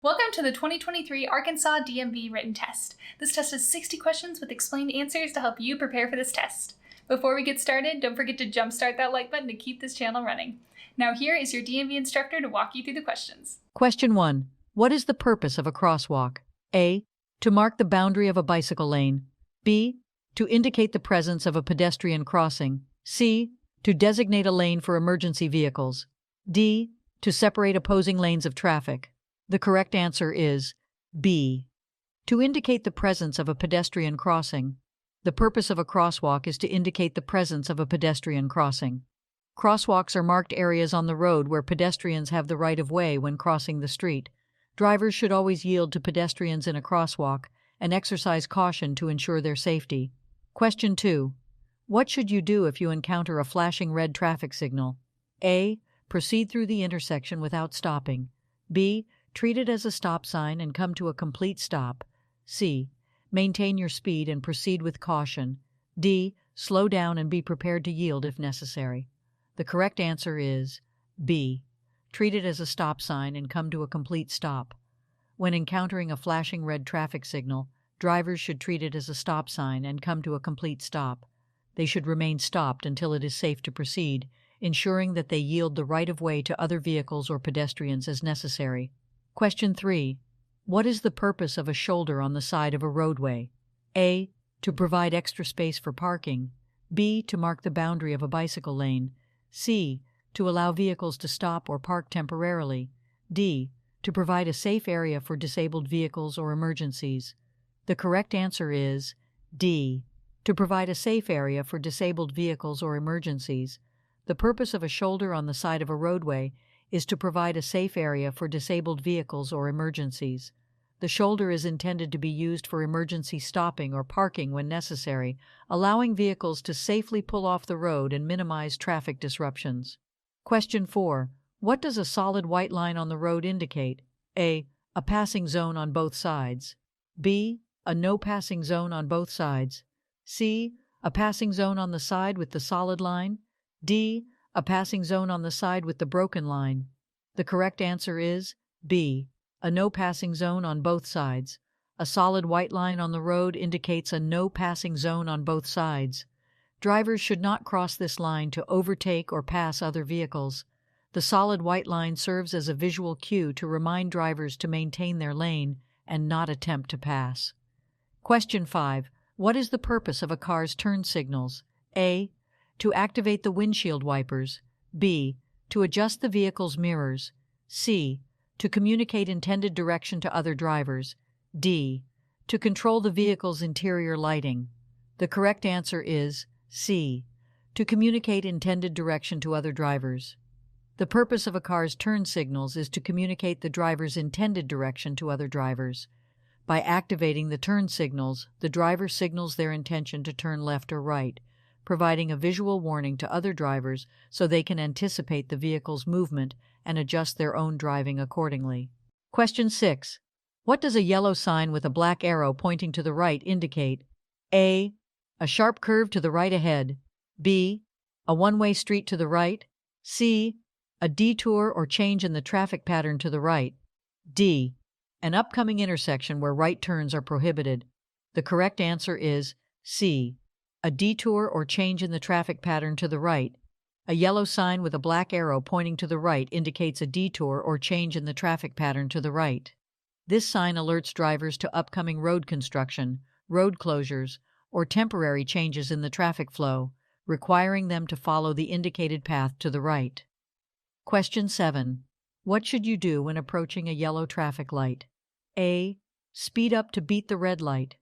Welcome to the 2023 Arkansas DMV written test. This test is 60 questions with explained answers to help you prepare for this test. Before we get started, don't forget to jumpstart that like button to keep this channel running. Now here is your DMV instructor to walk you through the questions. Question 1. What is the purpose of a crosswalk? A. To mark the boundary of a bicycle lane. B. To indicate the presence of a pedestrian crossing. C. To designate a lane for emergency vehicles. D. To separate opposing lanes of traffic. The correct answer is B. To indicate the presence of a pedestrian crossing. The purpose of a crosswalk is to indicate the presence of a pedestrian crossing. Crosswalks are marked areas on the road where pedestrians have the right of way when crossing the street. Drivers should always yield to pedestrians in a crosswalk and exercise caution to ensure their safety. Question 2. What should you do if you encounter a flashing red traffic signal? A. Proceed through the intersection without stopping. B. Treat it as a stop sign and come to a complete stop. C. Maintain your speed and proceed with caution. D. Slow down and be prepared to yield if necessary. The correct answer is B. Treat it as a stop sign and come to a complete stop. When encountering a flashing red traffic signal, drivers should treat it as a stop sign and come to a complete stop. They should remain stopped until it is safe to proceed, ensuring that they yield the right of way to other vehicles or pedestrians as necessary. Question 3. What is the purpose of a shoulder on the side of a roadway? A. To provide extra space for parking. B. To mark the boundary of a bicycle lane. C. To allow vehicles to stop or park temporarily. D. To provide a safe area for disabled vehicles or emergencies. The correct answer is D. To provide a safe area for disabled vehicles or emergencies. The purpose of a shoulder on the side of a roadway is to provide a safe area for disabled vehicles or emergencies. The shoulder is intended to be used for emergency stopping or parking when necessary, allowing vehicles to safely pull off the road and minimize traffic disruptions. Question 4. What does a solid white line on the road indicate? A. A passing zone on both sides. B. A no passing zone on both sides. C. A passing zone on the side with the solid line. D. A passing zone on the side with the broken line. The correct answer is B. A no passing zone on both sides. A solid white line on the road indicates a no passing zone on both sides. Drivers should not cross this line to overtake or pass other vehicles. The solid white line serves as a visual cue to remind drivers to maintain their lane and not attempt to pass. Question 5. What is the purpose of a car's turn signals? A. To activate the windshield wipers. B. To adjust the vehicle's mirrors. C. To communicate intended direction to other drivers. D. To control the vehicle's interior lighting. The correct answer is C. To communicate intended direction to other drivers. The purpose of a car's turn signals is to communicate the driver's intended direction to other drivers. By activating the turn signals, the driver signals their intention to turn left or right, providing a visual warning to other drivers so they can anticipate the vehicle's movement and adjust their own driving accordingly. Question 6. What does a yellow sign with a black arrow pointing to the right indicate? A. A sharp curve to the right ahead. B. A one-way street to the right. C. A detour or change in the traffic pattern to the right. D. An upcoming intersection where right turns are prohibited. The correct answer is C. A detour or change in the traffic pattern to the right. A yellow sign with a black arrow pointing to the right indicates a detour or change in the traffic pattern to the right. This sign alerts drivers to upcoming road construction, road closures, or temporary changes in the traffic flow, requiring them to follow the indicated path to the right. Question 7. What should you do when approaching a yellow traffic light? A. Speed up to beat the red light.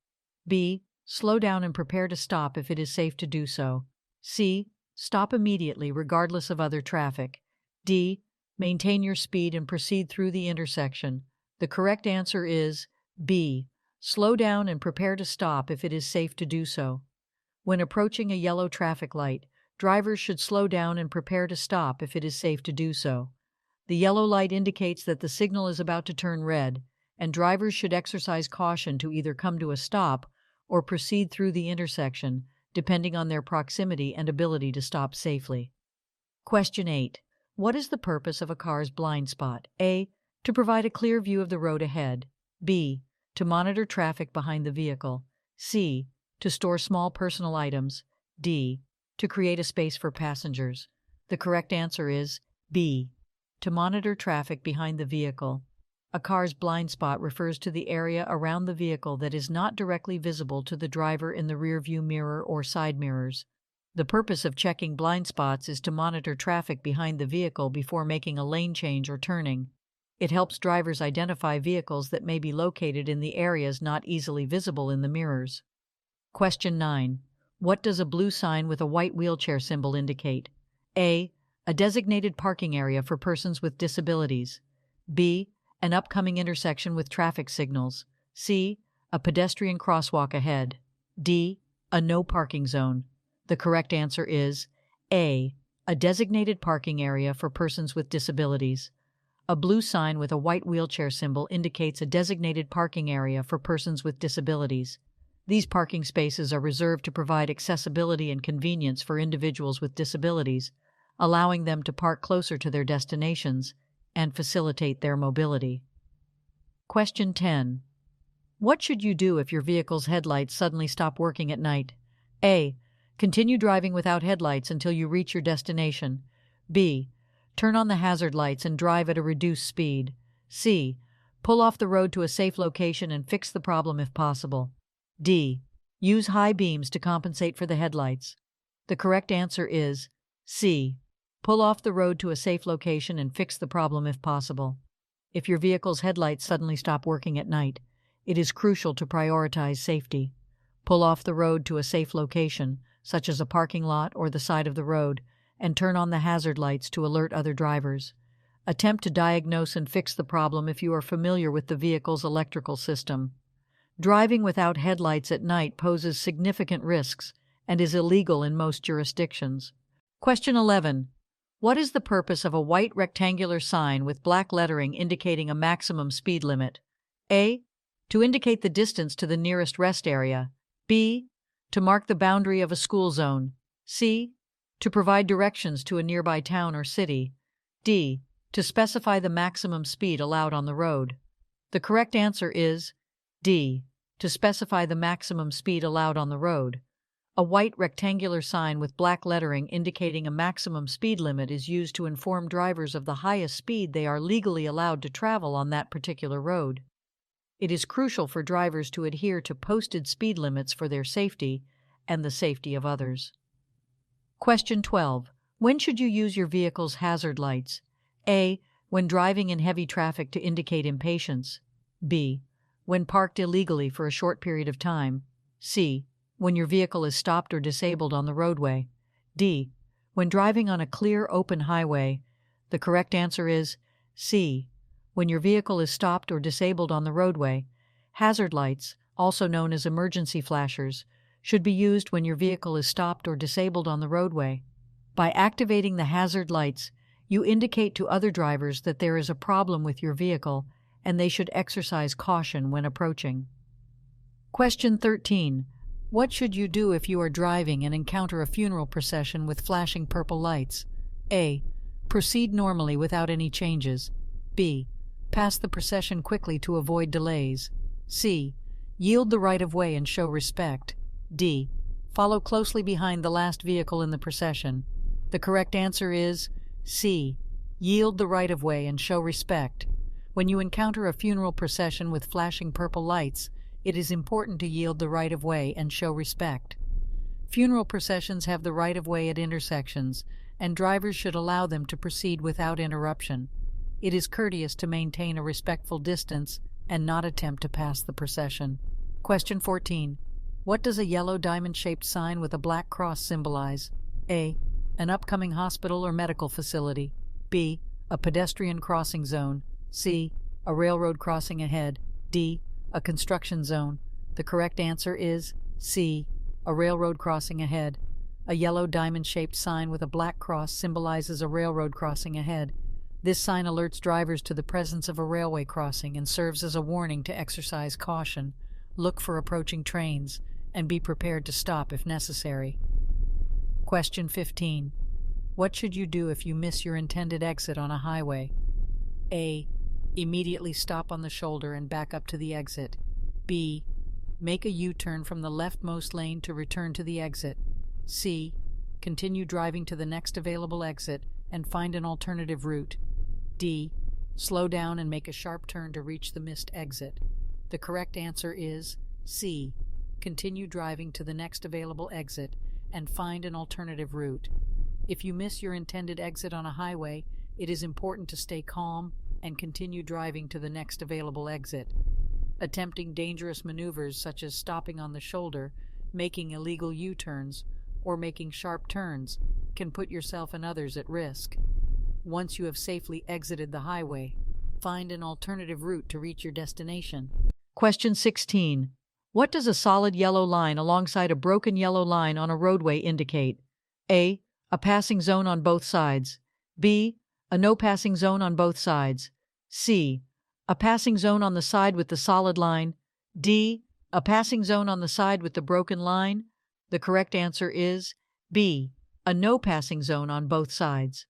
B. Slow down and prepare to stop if it is safe to do so. C. Stop immediately regardless of other traffic. D. Maintain your speed and proceed through the intersection. The correct answer is B. Slow down and prepare to stop if it is safe to do so. When approaching a yellow traffic light, drivers should slow down and prepare to stop if it is safe to do so. The yellow light indicates that the signal is about to turn red, and drivers should exercise caution to either come to a stop or proceed through the intersection, depending on their proximity and ability to stop safely. Question 8. What is the purpose of a car's blind spot? A. To provide a clear view of the road ahead. B. To monitor traffic behind the vehicle. C. To store small personal items. D. To create a space for passengers. The correct answer is B. To monitor traffic behind the vehicle. A car's blind spot refers to the area around the vehicle that is not directly visible to the driver in the rearview mirror or side mirrors. The purpose of checking blind spots is to monitor traffic behind the vehicle before making a lane change or turning. It helps drivers identify vehicles that may be located in the areas not easily visible in the mirrors. Question 9. What does a blue sign with a white wheelchair symbol indicate? A. A designated parking area for persons with disabilities. B. An upcoming intersection with traffic signals. C. A pedestrian crosswalk ahead. D. A no parking zone. The correct answer is A. A designated parking area for persons with disabilities. A blue sign with a white wheelchair symbol indicates a designated parking area for persons with disabilities. These parking spaces are reserved to provide accessibility and convenience for individuals with disabilities, allowing them to park closer to their destinations and facilitate their mobility. Question 10. What should you do if your vehicle's headlights suddenly stop working at night? A. Continue driving without headlights until you reach your destination. B. Turn on the hazard lights and drive at a reduced speed. C. Pull off the road to a safe location and fix the problem if possible. D. Use high beams to compensate for the headlights. The correct answer is C. Pull off the road to a safe location and fix the problem if possible. If your vehicle's headlights suddenly stop working at night, it is crucial to prioritize safety. Pull off the road to a safe location, such as a parking lot or the side of the road, and turn on the hazard lights to alert other drivers. Attempt to diagnose and fix the problem if you are familiar with the vehicle's electrical system. Driving without headlights at night poses significant risks and is illegal in most jurisdictions. Question 11. What is the purpose of a white rectangular sign with black lettering indicating a maximum speed limit? A. To indicate the distance to the nearest rest area. B. To mark the boundary of a school zone. C. To provide directions to a nearby town or city. D. To specify the maximum speed allowed on the road. The correct answer is D. To specify the maximum speed allowed on the road. A white rectangular sign with black lettering indicating a maximum speed limit is used to inform drivers of the highest speed they are legally allowed to travel on that particular road. It is crucial for drivers to adhere to posted speed limits for their safety and the safety of others. Question 12. When should you use your vehicle's hazard lights? A. When driving in heavy traffic to indicate impatience. B. When parked illegally for a short period of time. C. When your vehicle is stopped or disabled on the roadway. D. When driving on a clear, open highway. The correct answer is C. When your vehicle is stopped or disabled on the roadway. Hazard lights, also known as emergency flashers, should be used when your vehicle is stopped or disabled on the roadway. By activating the hazard lights, you indicate to other drivers that there is a problem with your vehicle and they should exercise caution when approaching. Question 13. What should you do if you are driving and encounter a funeral procession with flashing purple lights? A. Proceed normally without any changes. B. Pass the procession quickly to avoid delays. C. Yield the right-of-way and show respect. D. Follow closely behind the last vehicle in the procession. The correct answer is C. Yield the right-of-way and show respect. When you encounter a funeral procession with flashing purple lights, it is important to yield the right-of-way and show respect. Funeral processions have the right-of-way at intersections, and drivers should allow them to proceed without interruption. It is courteous to maintain a respectful distance and not attempt to pass the procession. Question 14. What does a yellow diamond-shaped sign with a black cross symbolize? A. An upcoming hospital or medical facility. B. A pedestrian crossing zone. C. A railroad crossing ahead. D. A construction zone. The correct answer is C. A railroad crossing ahead. A yellow diamond-shaped sign with a black cross symbolizes a railroad crossing ahead. This sign alerts drivers to the presence of a railway crossing and serves as a warning to exercise caution, look for approaching trains, and be prepared to stop if necessary. Question 15. What should you do if you miss your intended exit on a highway? A. Immediately stop on the shoulder and back up to the exit. B. Make a U-turn from the leftmost lane to return to the exit. C. Continue driving to the next available exit and find an alternative route. D. Slow down and make a sharp turn to reach the missed exit. The correct answer is C. Continue driving to the next available exit and find an alternative route. If you miss your intended exit on a highway, it is important to stay calm and continue driving to the next available exit. Attempting dangerous maneuvers such as stopping on the shoulder, making illegal U-turns, or making sharp turns can put yourself and others at risk. Once you have safely exited the highway, find an alternative route to reach your destination. Question 16. What does a solid yellow line alongside a broken yellow line on a roadway indicate? A. A passing zone on both sides. B. A no passing zone on both sides. C. A passing zone on the side with the solid line. D. A passing zone on the side with the broken line. The correct answer is B. A no passing zone on both sides.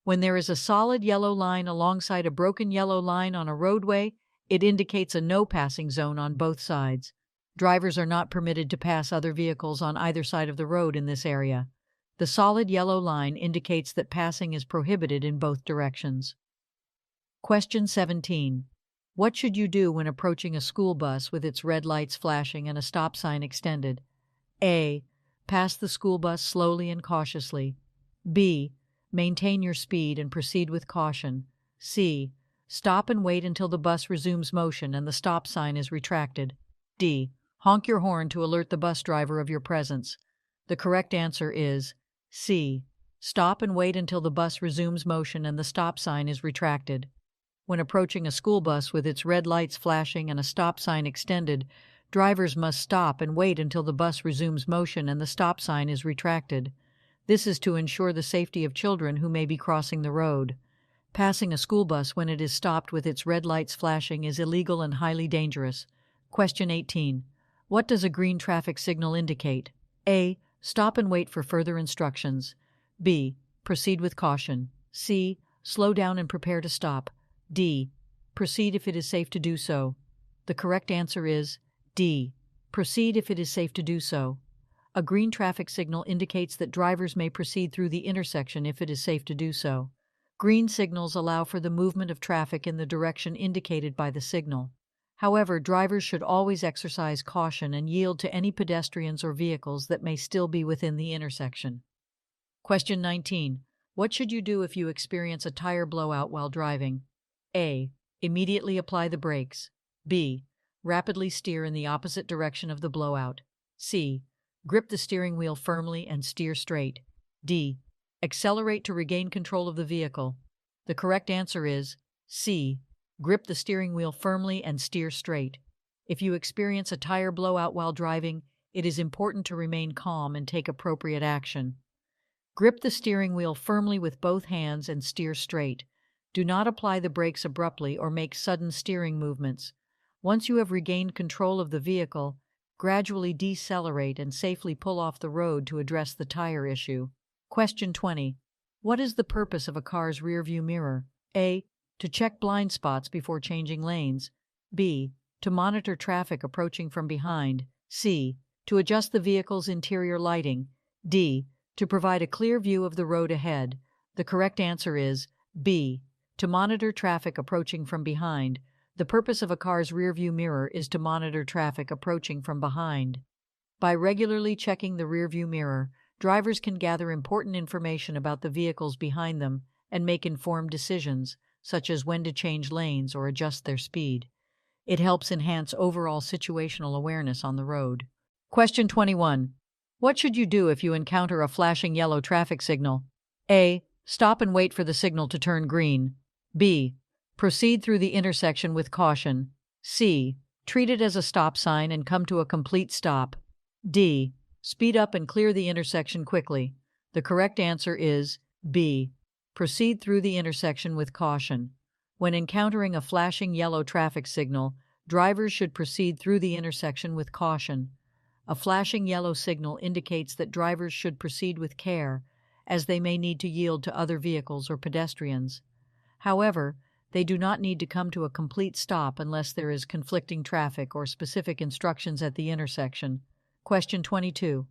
When there is a solid yellow line alongside a broken yellow line on a roadway, it indicates a no passing zone on both sides. Drivers are not permitted to pass other vehicles on either side of the road in this area. The solid yellow line indicates that passing is prohibited in both directions. Question 17. What should you do when approaching a school bus with its red lights flashing and a stop sign extended? A. Pass the school bus slowly and cautiously. B. Maintain your speed and proceed with caution. C. Stop and wait until the bus resumes motion and the stop sign is retracted. D. Honk your horn to alert the bus driver of your presence. The correct answer is C. Stop and wait until the bus resumes motion and the stop sign is retracted. When approaching a school bus with its red lights flashing and a stop sign extended, drivers must stop and wait until the bus resumes motion and the stop sign is retracted. This is to ensure the safety of children who may be crossing the road. Passing a school bus when it is stopped with its red lights flashing is illegal and highly dangerous. Question 18. What does a green traffic signal indicate? A. Stop and wait for further instructions. B. Proceed with caution. C. Slow down and prepare to stop. D. Proceed if it is safe to do so. The correct answer is D. Proceed if it is safe to do so. A green traffic signal indicates that drivers may proceed through the intersection if it is safe to do so. Green signals allow for the movement of traffic in the direction indicated by the signal. However, drivers should always exercise caution and yield to any pedestrians or vehicles that may still be within the intersection. Question 19. What should you do if you experience a tire blowout while driving? A. Immediately apply the brakes. B. Rapidly steer in the opposite direction of the blowout. C. Grip the steering wheel firmly and steer straight. D. Accelerate to regain control of the vehicle. The correct answer is C. Grip the steering wheel firmly and steer straight. If you experience a tire blowout while driving, it is important to remain calm and take appropriate action. Grip the steering wheel firmly with both hands and steer straight. Do not apply the brakes abruptly or make sudden steering movements. Once you have regained control of the vehicle, gradually decelerate and safely pull off the road to address the tire issue. Question 20. What is the purpose of a car's rearview mirror? A. To check blind spots before changing lanes. B. To monitor traffic approaching from behind. C. To adjust the vehicle's interior lighting. D. To provide a clear view of the road ahead. The correct answer is B. To monitor traffic approaching from behind. The purpose of a car's rearview mirror is to monitor traffic approaching from behind. By regularly checking the rearview mirror, drivers can gather important information about the vehicles behind them and make informed decisions, such as when to change lanes or adjust their speed. It helps enhance overall situational awareness on the road. Question 21. What should you do if you encounter a flashing yellow traffic signal? A. Stop and wait for the signal to turn green. B. Proceed through the intersection with caution. C. Treat it as a stop sign and come to a complete stop. D. Speed up and clear the intersection quickly. The correct answer is B. Proceed through the intersection with caution. When encountering a flashing yellow traffic signal, drivers should proceed through the intersection with caution. A flashing yellow signal indicates that drivers should proceed with care, as they may need to yield to other vehicles or pedestrians. However, They do not need to come to a complete stop unless there is conflicting traffic or specific instructions at the intersection. Question 22.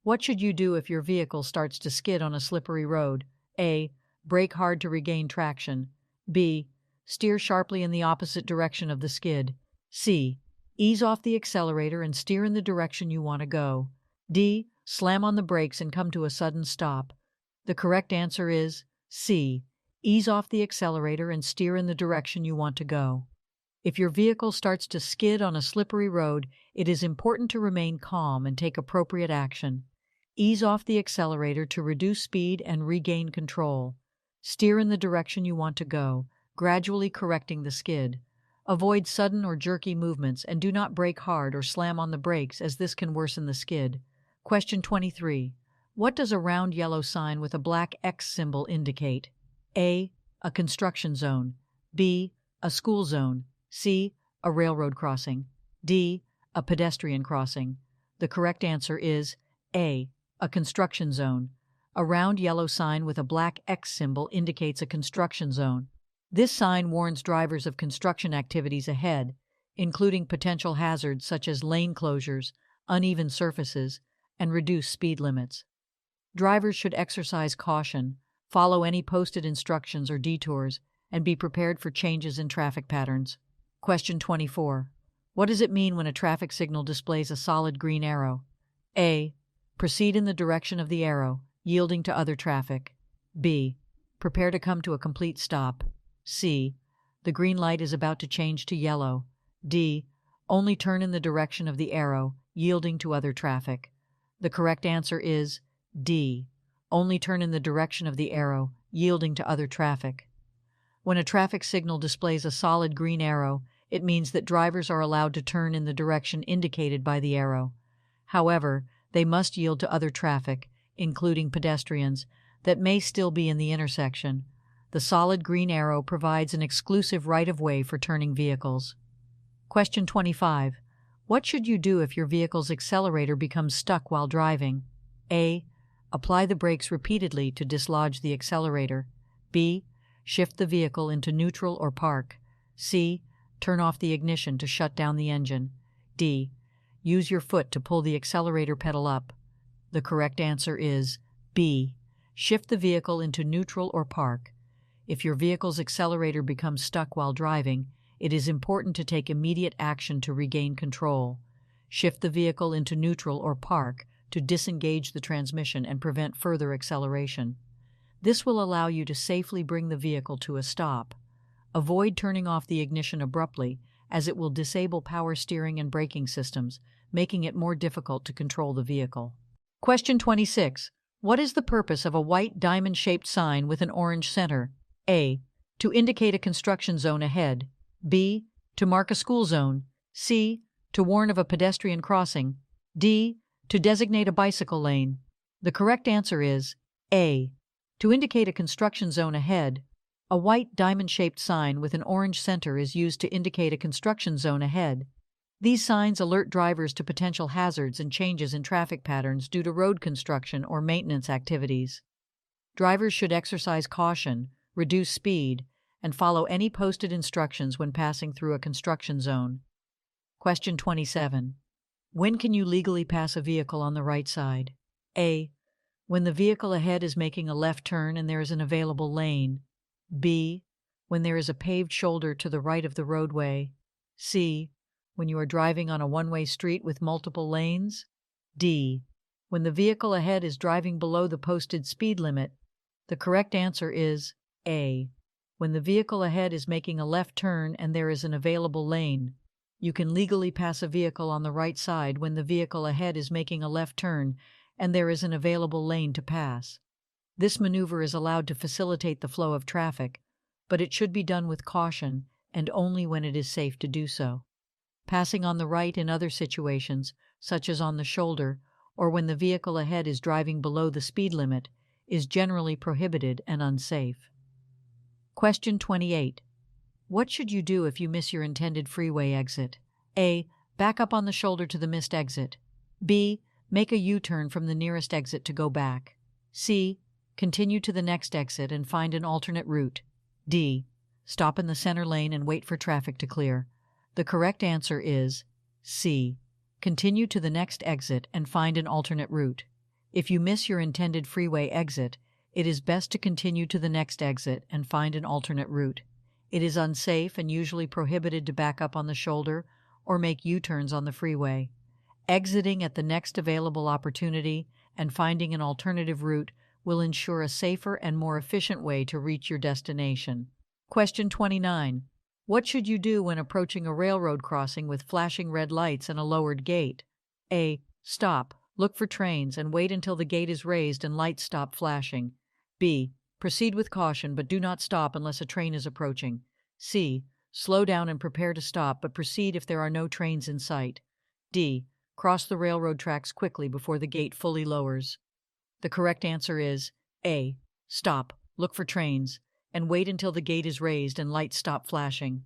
What should you do if your vehicle starts to skid on a slippery road? A. Brake hard to regain traction. B. Steer sharply in the opposite direction of the skid. C. Ease off the accelerator and steer in the direction you want to go. D. Slam on the brakes and come to a sudden stop. The correct answer is C. Ease off the accelerator and steer in the direction you want to go. If your vehicle starts to skid on a slippery road, it is important to remain calm and take appropriate action. Ease off the accelerator to reduce speed and regain control. Steer in the direction you want to go, gradually correcting the skid. Avoid sudden or jerky movements and do not brake hard or slam on the brakes, as this can worsen the skid. Question 23. What does a round yellow sign with a black X symbol indicate? A. A construction zone. B. A school zone. C. A railroad crossing. D. A pedestrian crossing. The correct answer is A. A construction zone. A round yellow sign with a black X symbol indicates a construction zone. This sign warns drivers of construction activities ahead, including potential hazards such as lane closures, uneven surfaces, and reduced speed limits. Drivers should exercise caution, follow any posted instructions or detours, and be prepared for changes in traffic patterns. Question 24. What does it mean when a traffic signal displays a solid green arrow? A. Proceed in the direction of the arrow, yielding to other traffic. B. Prepare to come to a complete stop. C. The green light is about to change to yellow. D. Only turn in the direction of the arrow, yielding to other traffic. The correct answer is D. Only turn in the direction of the arrow, yielding to other traffic. When a traffic signal displays a solid green arrow, it means that drivers are allowed to turn in the direction indicated by the arrow. However, they must yield to other traffic, including pedestrians, that may still be in the intersection. The solid green arrow provides an exclusive right-of-way for turning vehicles. Question 25. What should you do if your vehicle's accelerator becomes stuck while driving? A. Apply the brakes repeatedly to dislodge the accelerator. B. Shift the vehicle into neutral or park. C. Turn off the ignition to shut down the engine. D. Use your foot to pull the accelerator pedal up. The correct answer is B. Shift the vehicle into neutral or park. If your vehicle's accelerator becomes stuck while driving, it is important to take immediate action to regain control. Shift the vehicle into neutral or park to disengage the transmission and prevent further acceleration. This will allow you to safely bring the vehicle to a stop. Avoid turning off the ignition abruptly, as it will disable power steering and braking systems, making it more difficult to control the vehicle. Question 26. What is the purpose of a white diamond-shaped sign with an orange center? A. To indicate a construction zone ahead. B. To mark a school zone. C. To warn of a pedestrian crossing. D. To designate a bicycle lane. The correct answer is A. To indicate a construction zone ahead. A white diamond-shaped sign with an orange center is used to indicate a construction zone ahead. These signs alert drivers to potential hazards and changes in traffic patterns due to road construction or maintenance activities. Drivers should exercise caution, reduce speed, and follow any posted instructions when passing through a construction zone. Question 27. When can you legally pass a vehicle on the right side? A. When the vehicle ahead is making a left turn and there is an available lane. B. When there is a paved shoulder to the right of the roadway. C. When you are driving on a one-way street with multiple lanes. D. When the vehicle ahead is driving below the posted speed limit. The correct answer is A. When the vehicle ahead is making a left turn and there is an available lane. You can legally pass a vehicle on the right side when the vehicle ahead is making a left turn and there is an available lane to pass. This maneuver is allowed to facilitate the flow of traffic, but it should be done with caution and only when it is safe to do so. Passing on the right in other situations, such as on the shoulder or when the vehicle ahead is driving below the speed limit, is generally prohibited and unsafe. Question 28. What should you do if you miss your intended freeway exit? A. Back up on the shoulder to the missed exit. B. Make a U-turn from the nearest exit to go back. C. Continue to the next exit and find an alternate route. D. Stop in the center lane and wait for traffic to clear. The correct answer is C. Continue to the next exit and find an alternate route. If you miss your intended freeway exit, it is best to continue to the next exit and find an alternate route. It is unsafe and usually prohibited to back up on the shoulder or make U-turns on the freeway. Exiting at the next available opportunity and finding an alternative route will ensure a safer and more efficient way to reach your destination. Question 29. What should you do when approaching a railroad crossing with flashing red lights and a lowered gate? A. Stop, look for trains, and wait until the gate is raised and lights stop flashing. B. Proceed with caution but do not stop unless a train is approaching. C. Slow down and prepare to stop but proceed if there are no trains in sight. D. Cross the railroad tracks quickly before the gate fully lowers. The correct answer is A. Stop, look for trains, and wait until the gate is raised and lights stop flashing.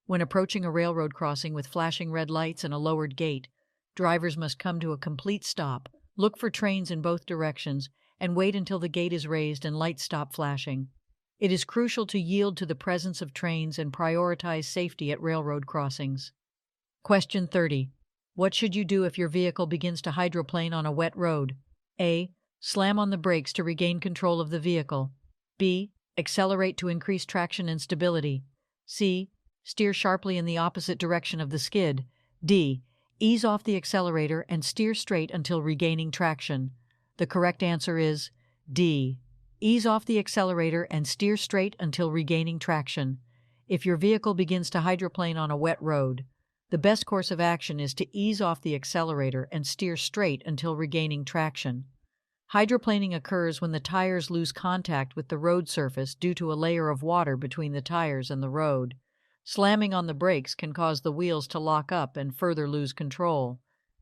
When approaching a railroad crossing with flashing red lights and a lowered gate, drivers must come to a complete stop, look for trains in both directions, and wait until the gate is raised and lights stop flashing. It is crucial to yield to the presence of trains and prioritize safety at railroad crossings. Question 30. What should you do if your vehicle begins to hydroplane on a wet road? A. Slam on the brakes to regain control of the vehicle. B. Accelerate to increase traction and stability. C. Steer sharply in the opposite direction of the skid. D. Ease off the accelerator and steer straight until regaining traction. The correct answer is D. Ease off the accelerator and steer straight until regaining traction. If your vehicle begins to hydroplane on a wet road, the best course of action is to ease off the accelerator and steer straight until regaining traction. Hydroplaning occurs when the tires lose contact with the road surface due to a layer of water between the tires and the road. Slamming on the brakes can cause the wheels to lock up and further lose control.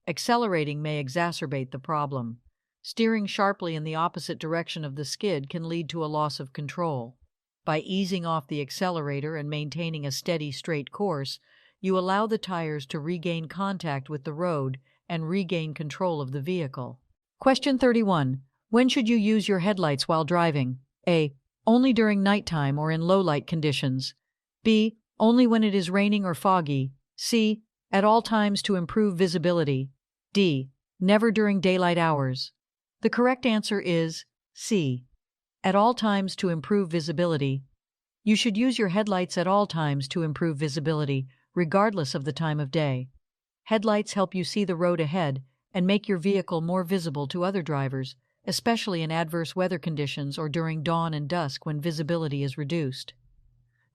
Accelerating may exacerbate the problem. Steering sharply in the opposite direction of the skid can lead to a loss of control. By easing off the accelerator and maintaining a steady, straight course, you allow the tires to regain contact with the road and regain control of the vehicle. Question 31. When should you use your headlights while driving? A. Only during nighttime or in low light conditions. B. Only when it is raining or foggy. C. At all times to improve visibility. D. Never during daylight hours. The correct answer is C. At all times to improve visibility. You should use your headlights at all times to improve visibility, regardless of the time of day. Headlights help you see the road ahead and make your vehicle more visible to other drivers, especially in adverse weather conditions or during dawn and dusk when visibility is reduced.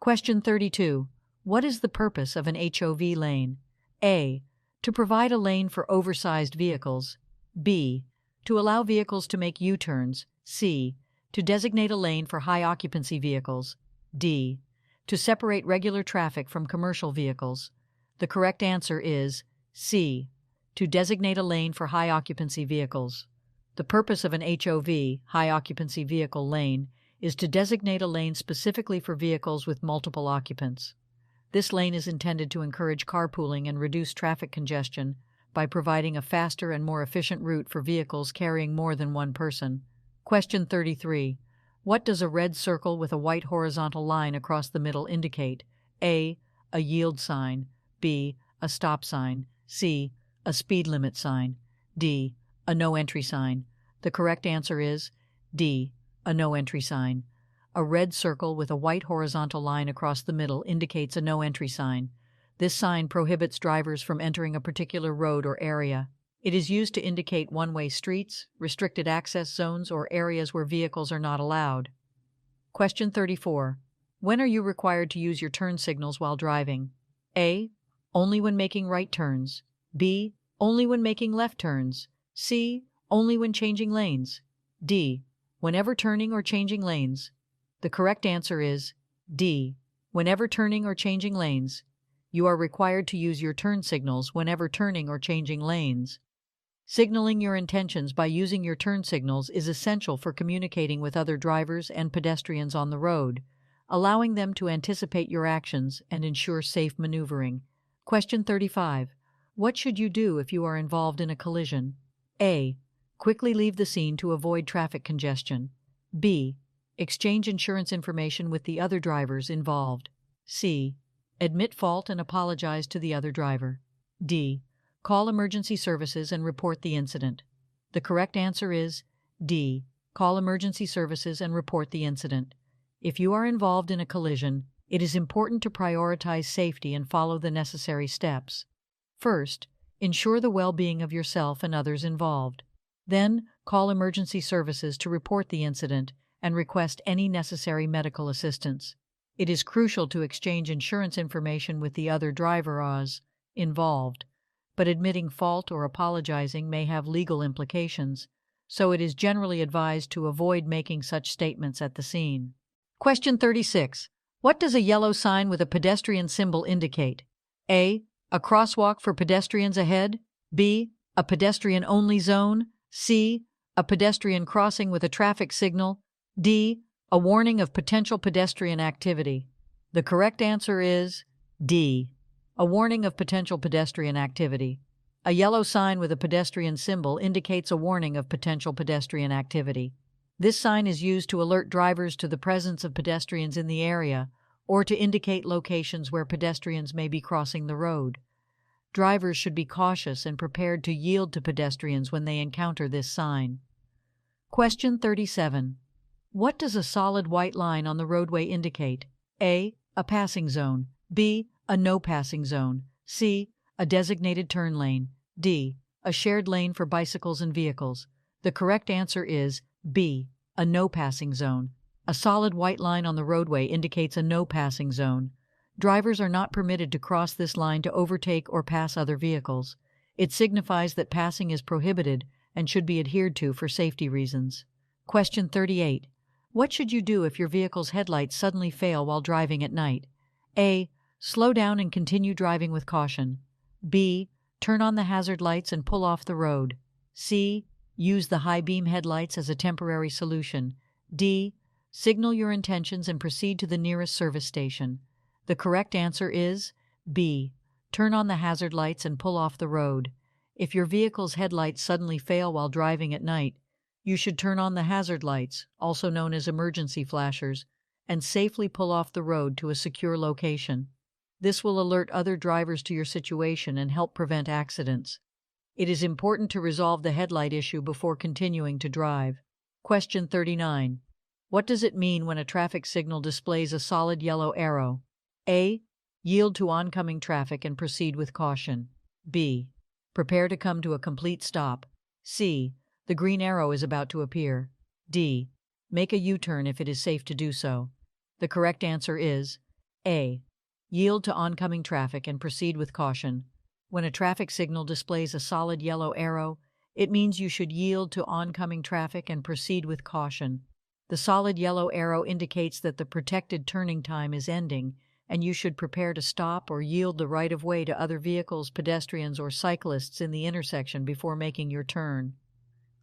Question 32. What is the purpose of an HOV lane? A. To provide a lane for oversized vehicles. B. To allow vehicles to make U-turns. C. To designate a lane for high-occupancy vehicles. D. To separate regular traffic from commercial vehicles. The correct answer is C. To designate a lane for high-occupancy vehicles. The purpose of an HOV, high-occupancy vehicle lane, is to designate a lane specifically for vehicles with multiple occupants. This lane is intended to encourage carpooling and reduce traffic congestion by providing a faster and more efficient route for vehicles carrying more than one person. Question 33. What does a red circle with a white horizontal line across the middle indicate? A. A yield sign. B. A stop sign. C. A speed limit sign. D. A no entry sign. The correct answer is D. A no entry sign. A red circle with a white horizontal line across the middle indicates a no entry sign. This sign prohibits drivers from entering a particular road or area. It is used to indicate one-way streets, restricted access zones, or areas where vehicles are not allowed. Question 34. When are you required to use your turn signals while driving? A. Only when making right turns. B. Only when making left turns. C. Only when changing lanes. D. Whenever turning or changing lanes. The correct answer is D. Whenever turning or changing lanes. You are required to use your turn signals whenever turning or changing lanes. Signaling your intentions by using your turn signals is essential for communicating with other drivers and pedestrians on the road, allowing them to anticipate your actions and ensure safe maneuvering. Question 35. What should you do if you are involved in a collision? A. Quickly leave the scene to avoid traffic congestion. B. Exchange insurance information with the other drivers involved. C. Admit fault and apologize to the other driver. D. Call emergency services and report the incident. The correct answer is D. Call emergency services and report the incident. If you are involved in a collision, it is important to prioritize safety and follow the necessary steps. First, ensure the well-being of yourself and others involved. Then, call emergency services to report the incident and request any necessary medical assistance. It is crucial to exchange insurance information with the other drivers involved, but admitting fault or apologizing may have legal implications, so it is generally advised to avoid making such statements at the scene. Question 36. What does a yellow sign with a pedestrian symbol indicate? A. A crosswalk for pedestrians ahead. B. A pedestrian-only zone. C. A pedestrian crossing with a traffic signal. D. A warning of potential pedestrian activity. The correct answer is D. A warning of potential pedestrian activity. A yellow sign with a pedestrian symbol indicates a warning of potential pedestrian activity. This sign is used to alert drivers to the presence of pedestrians in the area or to indicate locations where pedestrians may be crossing the road. Drivers should be cautious and prepared to yield to pedestrians when they encounter this sign. Question 37. What does a solid white line on the roadway indicate? A. A passing zone. B. A no passing zone. C. A designated turn lane. D. A shared lane for bicycles and vehicles. The correct answer is B. A no passing zone. A solid white line on the roadway indicates a no passing zone. Drivers are not permitted to cross this line to overtake or pass other vehicles. It signifies that passing is prohibited and should be adhered to for safety reasons. Question 38. What should you do if your vehicle's headlights suddenly fail while driving at night? A. Slow down and continue driving with caution. B. Turn on the hazard lights and pull off the road. C. Use the high beam headlights as a temporary solution. D. Signal your intentions and proceed to the nearest service station. The correct answer is B. Turn on the hazard lights and pull off the road. If your vehicle's headlights suddenly fail while driving at night, you should turn on the hazard lights, also known as emergency flashers, and safely pull off the road to a secure location. This will alert other drivers to your situation and help prevent accidents. It is important to resolve the headlight issue before continuing to drive. Question 39. What does it mean when a traffic signal displays a solid yellow arrow? A. Yield to oncoming traffic and proceed with caution. B. Prepare to come to a complete stop. C. The green arrow is about to appear. D. Make a U-turn if it is safe to do so. The correct answer is A. Yield to oncoming traffic and proceed with caution. When a traffic signal displays a solid yellow arrow, it means you should yield to oncoming traffic and proceed with caution. The solid yellow arrow indicates that the protected turning time is ending, and you should prepare to stop or yield the right-of-way to other vehicles, pedestrians, or cyclists in the intersection before making your turn.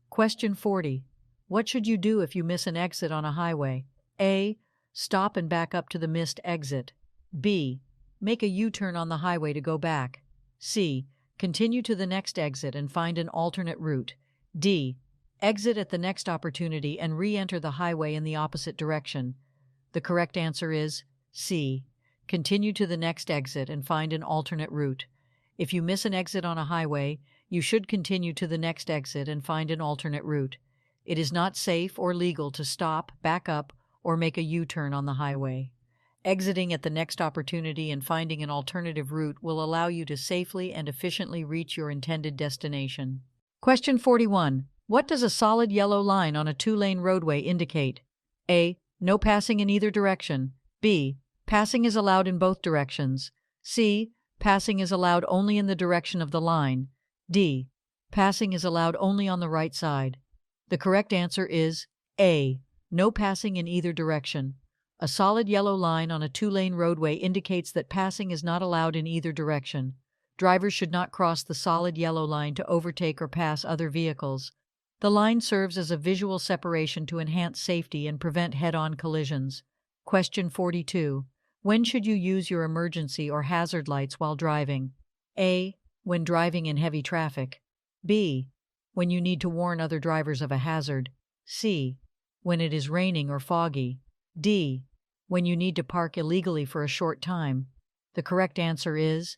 Question 40. What should you do if you miss an exit on a highway? A. Stop and back up to the missed exit. B. Make a U-turn on the highway to go back. C. Continue to the next exit and find an alternate route. D. Exit at the next opportunity and re-enter the highway in the opposite direction. The correct answer is C. Continue to the next exit and find an alternate route. If you miss an exit on a highway, you should continue to the next exit and find an alternate route. It is not safe or legal to stop, back up, or make a U-turn on the highway. Exiting at the next opportunity and finding an alternative route will allow you to safely and efficiently reach your intended destination. Question 41. What does a solid yellow line on a two-lane roadway indicate? A. No passing in either direction. B. Passing is allowed in both directions. C. Passing is allowed only in the direction of the line. D. Passing is allowed only on the right side. The correct answer is A. No passing in either direction. A solid yellow line on a two-lane roadway indicates that passing is not allowed in either direction. Drivers should not cross the solid yellow line to overtake or pass other vehicles. The line serves as a visual separation to enhance safety and prevent head-on collisions. Question 42. When should you use your emergency or hazard lights while driving? A. When driving in heavy traffic. B. When you need to warn other drivers of a hazard. C. when it is raining or foggy. D. When you need to park illegally for a short time. The correct answer is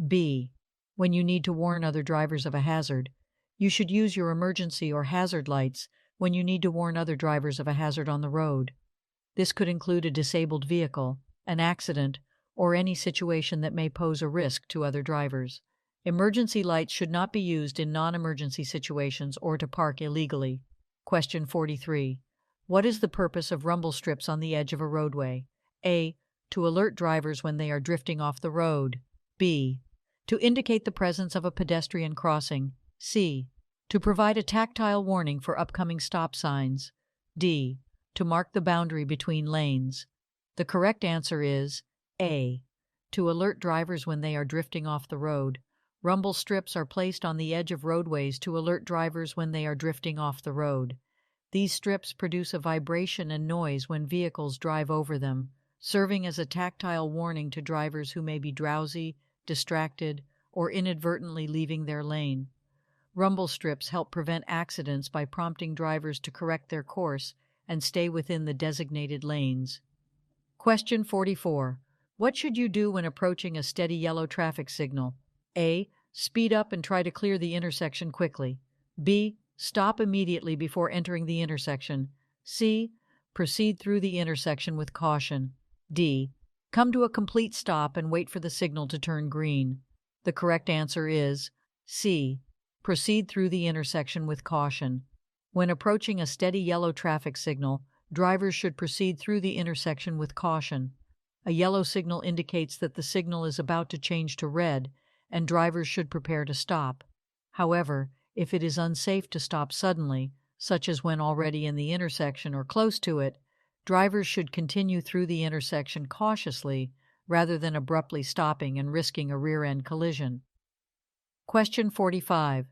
B. When you need to warn other drivers of a hazard. You should use your emergency or hazard lights when you need to warn other drivers of a hazard on the road. This could include a disabled vehicle, an accident, or any situation that may pose a risk to other drivers. Emergency lights should not be used in non-emergency situations or to park illegally. Question 43. What is the purpose of rumble strips on the edge of a roadway? A. To alert drivers when they are drifting off the road. B. To indicate the presence of a pedestrian crossing. C. To provide a tactile warning for upcoming stop signs. D. To mark the boundary between lanes. The correct answer is A. To alert drivers when they are drifting off the road. Rumble strips are placed on the edge of roadways to alert drivers when they are drifting off the road. These strips produce a vibration and noise when vehicles drive over them, serving as a tactile warning to drivers who may be drowsy, distracted, or inadvertently leaving their lane. Rumble strips help prevent accidents by prompting drivers to correct their course and stay within the designated lanes. Question 44. What should you do when approaching a steady yellow traffic signal? A. Speed up and try to clear the intersection quickly. B. Stop immediately before entering the intersection. C. Proceed through the intersection with caution. D. Come to a complete stop and wait for the signal to turn green. The correct answer is C. Proceed through the intersection with caution. When approaching a steady yellow traffic signal, drivers should proceed through the intersection with caution. A yellow signal indicates that the signal is about to change to red, and drivers should prepare to stop. However, if it is unsafe to stop suddenly, such as when already in the intersection or close to it, drivers should continue through the intersection cautiously rather than abruptly stopping and risking a rear-end collision. Question 45.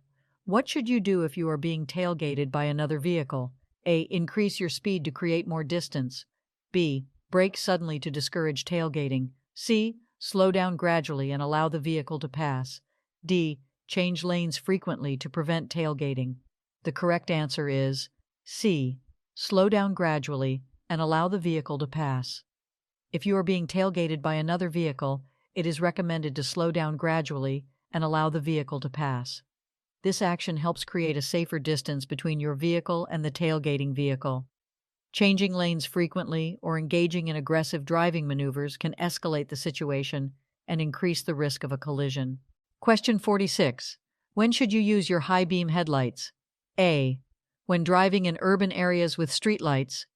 What should you do if you are being tailgated by another vehicle? A. Increase your speed to create more distance. B. Brake suddenly to discourage tailgating. C. Slow down gradually and allow the vehicle to pass. D. Change lanes frequently to prevent tailgating. The correct answer is C. Slow down gradually and allow the vehicle to pass. If you are being tailgated by another vehicle, it is recommended to slow down gradually and allow the vehicle to pass. This action helps create a safer distance between your vehicle and the tailgating vehicle. Changing lanes frequently or engaging in aggressive driving maneuvers can escalate the situation and increase the risk of a collision. Question 46. When should you use your high beam headlights? A. When driving in urban areas with streetlights.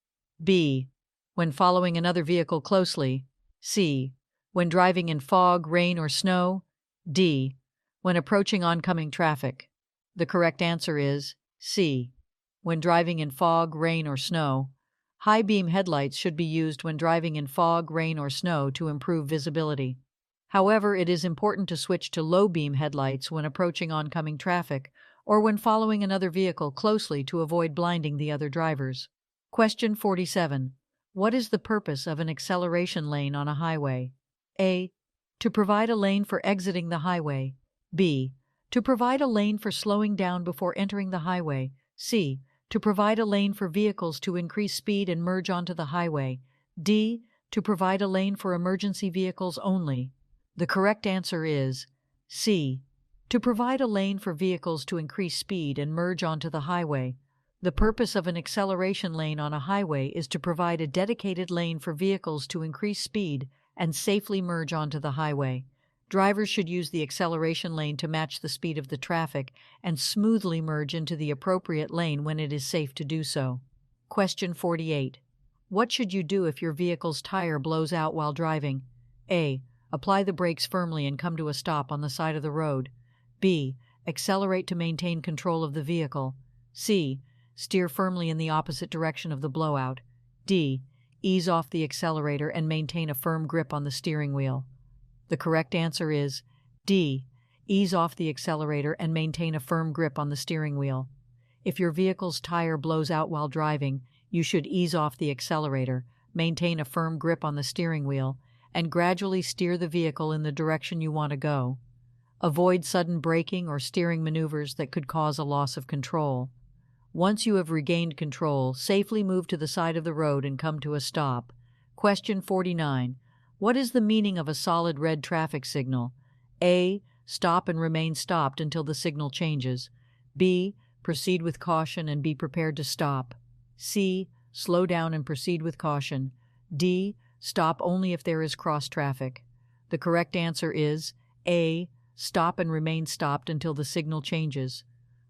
B. When following another vehicle closely. C. When driving in fog, rain, or snow. D. When approaching oncoming traffic. The correct answer is C. When driving in fog, rain, or snow. High beam headlights should be used when driving in fog, rain, or snow to improve visibility. However, it is important to switch to low beam headlights when approaching oncoming traffic or when following another vehicle closely to avoid blinding the other drivers. Question 47. What is the purpose of an acceleration lane on a highway? A. To provide a lane for exiting the highway. B. To provide a lane for slowing down before entering the highway. C. To provide a lane for vehicles to increase speed and merge onto the highway. D. To provide a lane for emergency vehicles only. The correct answer is C. To provide a lane for vehicles to increase speed and merge onto the highway. The purpose of an acceleration lane on a highway is to provide a dedicated lane for vehicles to increase speed and safely merge onto the highway. Drivers should use the acceleration lane to match the speed of the traffic and smoothly merge into the appropriate lane when it is safe to do so. Question 48. What should you do if your vehicle's tire blows out while driving? A. Apply the brakes firmly and come to a stop on the side of the road. B. Accelerate to maintain control of the vehicle. C. Steer firmly in the opposite direction of the blowout. D. Ease off the accelerator and maintain a firm grip on the steering wheel. The correct answer is D. Ease off the accelerator and maintain a firm grip on the steering wheel. If your vehicle's tire blows out while driving, you should ease off the accelerator, maintain a firm grip on the steering wheel, and gradually steer the vehicle in the direction you want to go. Avoid sudden braking or steering maneuvers that could cause a loss of control. Once you have regained control, safely move to the side of the road and come to a stop. Question 49. What is the meaning of a solid red traffic signal? A. Stop and remain stopped until the signal changes. B. Proceed with caution and be prepared to stop. C. Slow down and proceed with caution. D. Stop only if there is cross traffic. The correct answer is A. Stop and remain stopped until the signal changes.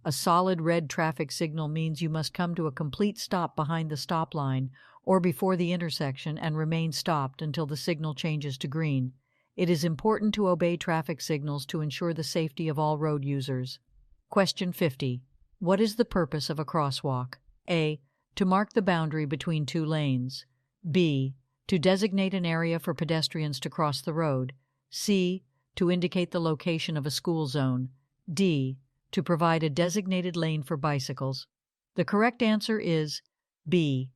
A solid red traffic signal means you must come to a complete stop behind the stop line or before the intersection and remain stopped until the signal changes to green. It is important to obey traffic signals to ensure the safety of all road users. Question 50. What is the purpose of a crosswalk? A. To mark the boundary between two lanes. B. To designate an area for pedestrians to cross the road. C. To indicate the location of a school zone. D. To provide a designated lane for bicycles. The correct answer is B.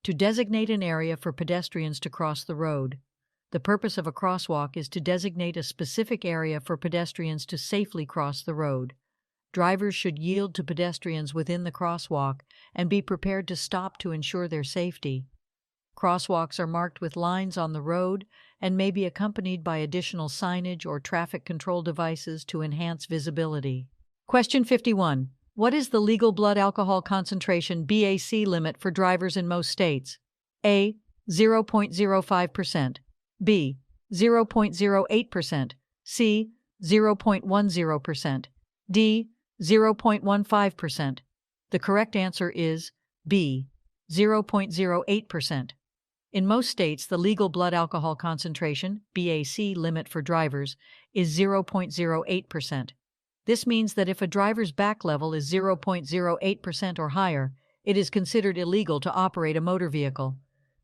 To designate an area for pedestrians to cross the road. The purpose of a crosswalk is to designate a specific area for pedestrians to safely cross the road. Drivers should yield to pedestrians within the crosswalk and be prepared to stop to ensure their safety. Crosswalks are marked with lines on the road and may be accompanied by additional signage or traffic control devices to enhance visibility. Question 51. What is the legal blood alcohol concentration (BAC) limit for drivers in most states? A. 0.05%. B. 0.08%. C. 0.10%. D. 0.15%. The correct answer is B. 0.08%. In most states, the legal blood alcohol concentration (BAC) limit for drivers is 0.08%. This means that if a driver's back level is 0.08% or higher, it is considered illegal to operate a motor vehicle.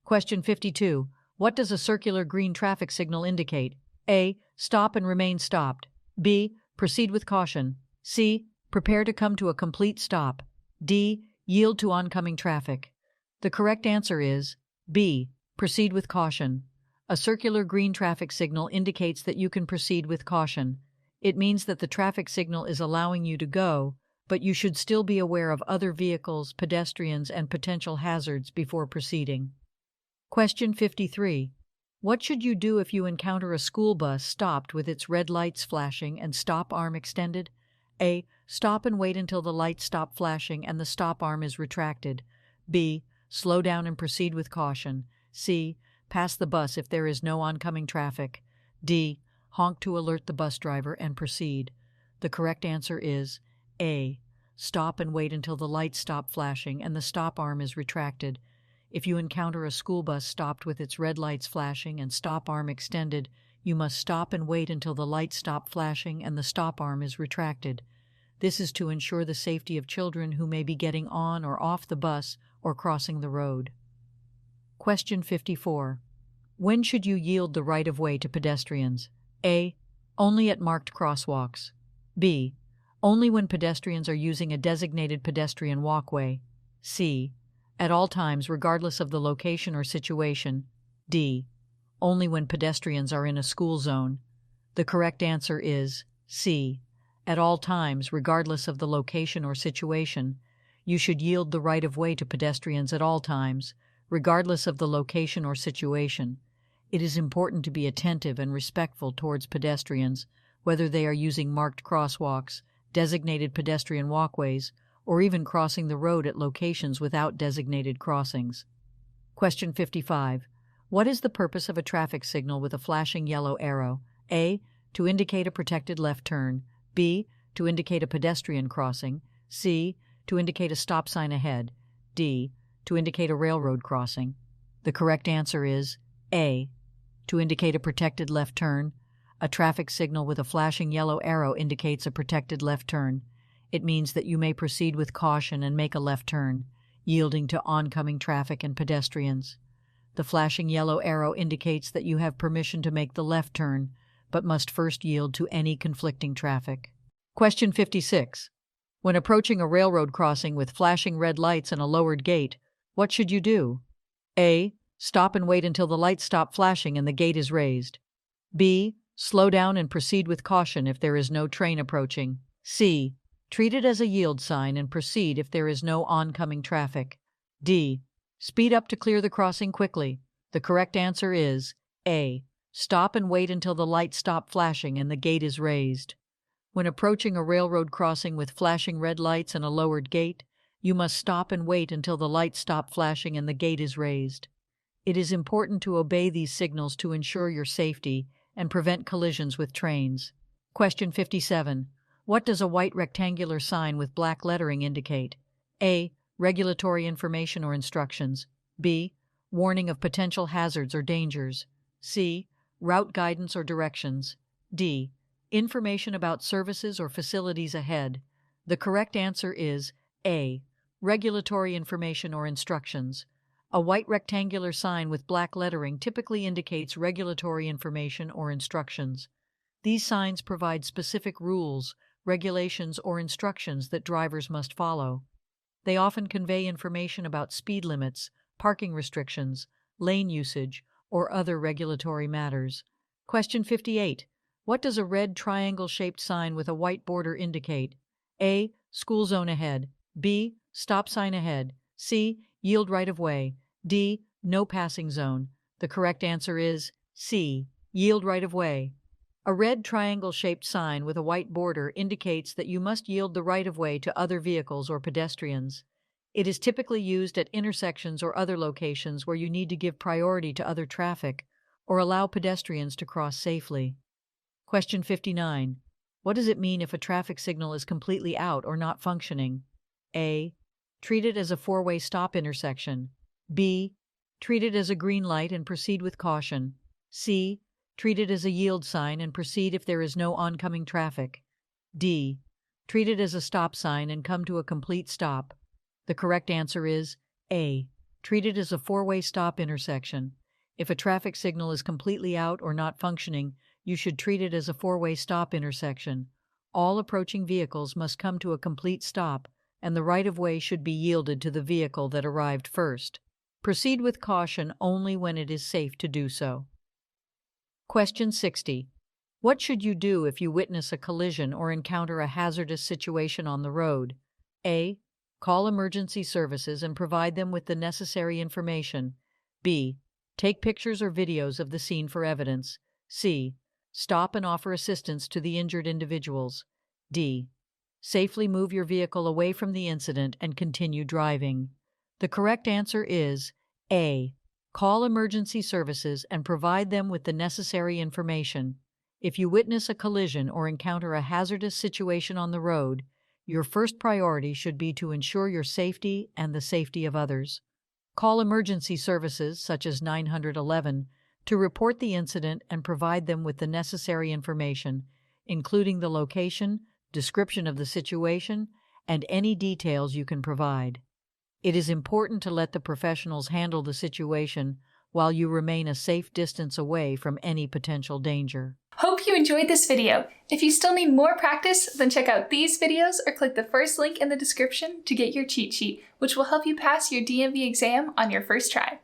Question 52. What does a circular green traffic signal indicate? A. Stop and remain stopped. B. Proceed with caution. C. Prepare to come to a complete stop. D. Yield to oncoming traffic. The correct answer is B. Proceed with caution. A circular green traffic signal indicates that you can proceed with caution. It means that the traffic signal is allowing you to go, but you should still be aware of other vehicles, pedestrians, and potential hazards before proceeding. Question 53. What should you do if you encounter a school bus stopped with its red lights flashing and stop arm extended? A. Stop and wait until the lights stop flashing and the stop arm is retracted. B. Slow down and proceed with caution. C. Pass the bus if there is no oncoming traffic. D. Honk to alert the bus driver and proceed. The correct answer is A. Stop and wait until the lights stop flashing and the stop arm is retracted. If you encounter a school bus stopped with its red lights flashing and stop arm extended, you must stop and wait until the lights stop flashing and the stop arm is retracted. This is to ensure the safety of children who may be getting on or off the bus or crossing the road. Question 54. When should you yield the right-of-way to pedestrians? A. Only at marked crosswalks. B. Only when pedestrians are using a designated pedestrian walkway. C. At all times, regardless of the location or situation. D. Only when pedestrians are in a school zone. The correct answer is C. At all times, regardless of the location or situation. You should yield the right-of-way to pedestrians at all times, regardless of the location or situation. It is important to be attentive and respectful towards pedestrians, whether they are using marked crosswalks, designated pedestrian walkways, or even crossing the road at locations without designated crossings. Question 55. What is the purpose of a traffic signal with a flashing yellow arrow? A. To indicate a protected left turn. B. To indicate a pedestrian crossing. C. To indicate a stop sign ahead. D. To indicate a railroad crossing. The correct answer is A. To indicate a protected left turn. A traffic signal with a flashing yellow arrow indicates a protected left turn. It means that you may proceed with caution and make a left turn, yielding to oncoming traffic and pedestrians. The flashing yellow arrow indicates that you have permission to make the left turn, but must first yield to any conflicting traffic. Question 56. When approaching a railroad crossing with flashing red lights and a lowered gate, what should you do? A. Stop and wait until the lights stop flashing and the gate is raised. B. Slow down and proceed with caution if there is no train approaching. C. Treat it as a yield sign and proceed if there is no oncoming traffic. D. Speed up to clear the crossing quickly. The correct answer is A. Stop and wait until the lights stop flashing and the gate is raised. When approaching a railroad crossing with flashing red lights and a lowered gate, you must stop and wait until the lights stop flashing and the gate is raised. It is important to obey these signals to ensure your safety and prevent collisions with trains. Question 57. What does a white rectangular sign with black lettering indicate? A. Regulatory information or instructions. B. Warning of potential hazards or dangers. C. Route guidance or directions. D. Information about services or facilities ahead. The correct answer is A. Regulatory information or instructions. A white rectangular sign with black lettering typically indicates regulatory information or instructions. These signs provide specific rules, regulations, or instructions that drivers must follow. They often convey information about speed limits, parking restrictions, lane usage, or other regulatory matters. Question 58. What does a red triangle-shaped sign with a white border indicate? A. School zone ahead. B. Stop sign ahead. C. Yield right of way. D. No passing zone. The correct answer is C. Yield right of way. A red triangle-shaped sign with a white border indicates that you must yield the right of way to other vehicles or pedestrians. It is typically used at intersections or other locations where you need to give priority to other traffic or allow pedestrians to cross safely. Question 59. What does it mean if a traffic signal is completely out or not functioning? A. Treat it as a four-way stop intersection. B. Treat it as a green light and proceed with caution. C. Treat it as a yield sign and proceed if there is no oncoming traffic. D. Treat it as a stop sign and come to a complete stop. The correct answer is A. Treat it as a four-way stop intersection. If a traffic signal is completely out or not functioning, you should treat it as a four-way stop intersection. All approaching vehicles must come to a complete stop, and the right-of-way should be yielded to the vehicle that arrived first. Proceed with caution only when it is safe to do so. Question 60. What should you do if you witness a collision or encounter a hazardous situation on the road? A. Call emergency services and provide them with the necessary information. B. Take pictures or videos of the scene for evidence. C. Stop and offer assistance to the injured individuals. D. Safely move your vehicle away from the incident and continue driving. The correct answer is A. Call emergency services and provide them with the necessary information. If you witness a collision or encounter a hazardous situation on the road, your first priority should be to ensure your safety and the safety of others. Call emergency services, such as 911, to report the incident and provide them with the necessary information, including the location, description of the situation, and any details you can provide. It is important to let the professionals handle the situation while you remain a safe distance away from any potential danger. Hope you enjoyed this video. If you still need more practice, then check out these videos or click the first link in the description to get your cheat sheet, which will help you pass your DMV exam on your first try.